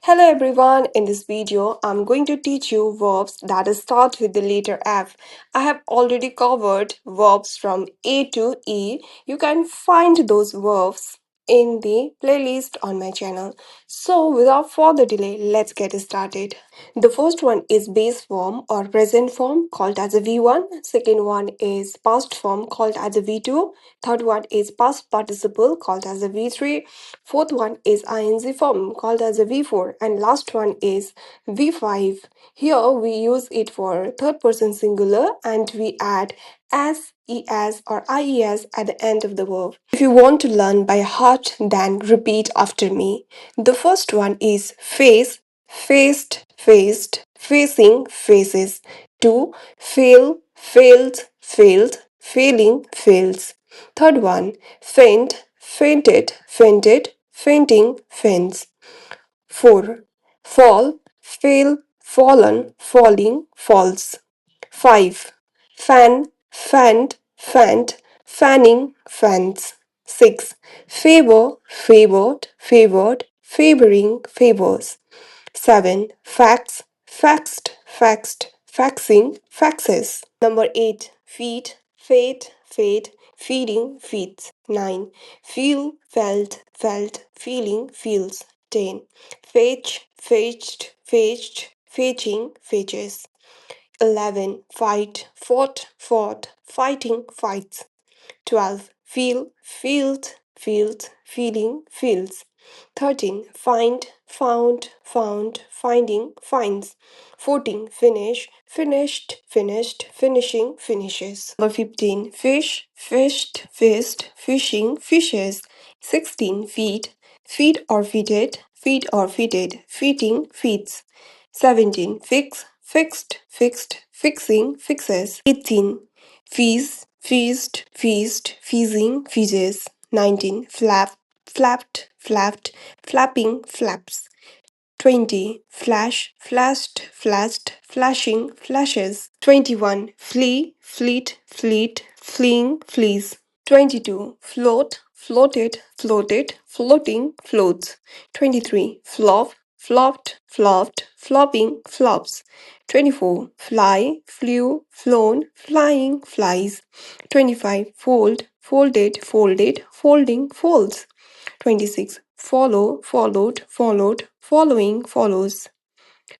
Hello everyone, in this video I'm going to teach you verbs that start with the letter F. I have already covered verbs from A to E. You can find those verbs in the playlist on my channel. So without further delay, let's get started. The first one is base form or present form called as a V1. Second one is past form called as a V2. Third one is past participle called as a V3. Fourth one is ing form called as a V4, and last one is V5. Here we use it for third person singular and we add s, es or ies at the end of the verb. If you want to learn by heart, then repeat after me. The first one is face, faced, faced, facing, faces. 2. Fail, failed, failed, failing, fails. Third one, faint, fainted, fainted, fainting, faints. 4. Fall, fail, fallen, falling, falls. 5. Fan, fanned, fanned, fanning, fans. 6. Favor, favored, favored, favoring, favors. 7. Fax, faxed, faxed, faxing, faxes. Number 8. Feed, fate, fate, feeding, feeds. 9. Feel, felt, felt, feeling, feels. 10. Fetch, fetched, fetched, fetching, fetches. 11. Fight, fought, fought, fighting, fights. 12. Feel, field, field, feeling, feels. 13. Find, found, found, finding, finds. 14. Finish, finished, finished, finishing, finishes. Number 15. Fish, fished, fished, fishing, fishes. 16. Feed, feed or feeded, feed or feeded, feeding, feeds. 17. Fix, fixed, fixed, fixing, fixes. 18. Feast, feast, feast, feasing, feases. 19. Flap, flapped, flapped, flapping, flaps. 20. Flash, flashed, flashed, flashing, flashes. 21. Flee, fleet, fleet, fleeing, flees. 22. Float, floated, floated, floating, floats. 23. Flop, flopped, flopped, flopping, flops. 24. Fly, flew, flown, flying, flies. 25. Fold, folded, folded, folding, folds. 26. Follow, followed, followed, following, follows.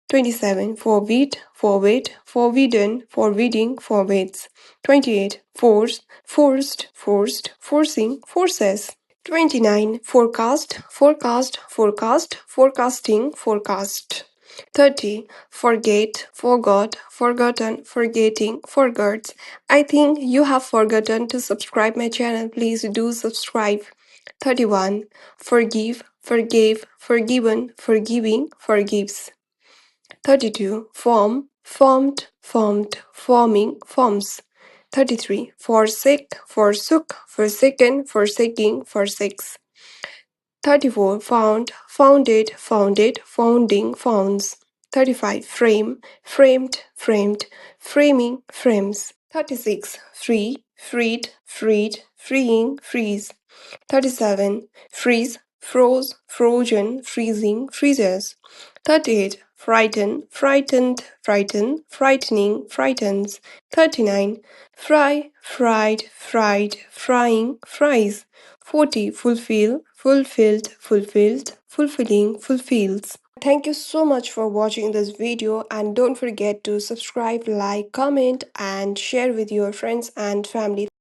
27. Forbid, forbid, forbidden, forbidding, forbids. 28. Force, forced, forced, forcing, forces. 29. Forecast, forecast, forecast, forecasting, forecast. 30. Forget, forgot, forgotten, forgetting, forgets. I think you have forgotten to subscribe my channel. Please do subscribe. 31. Forgive, forgave, forgiven, forgiving, forgives. 32. Form, formed, formed, forming, forms. 33. Forsake, forsook, forsaken, forsaking, forsakes. 34. Found, founded, founded, founding, founds. 35. Frame, framed, framed, framing, frames. 36. Free, freed, freed, freeing, freeze. 37. Freeze, froze, frozen, freezing, freezes. 38. Frighten, frightened, frighten, frightening, frightens. 39. Fry, fried, fried, frying, fries. 40. Fulfill, fulfilled, fulfilled, fulfilling, fulfills. Thank you so much for watching this video, and don't forget to subscribe, like, comment and share with your friends and family.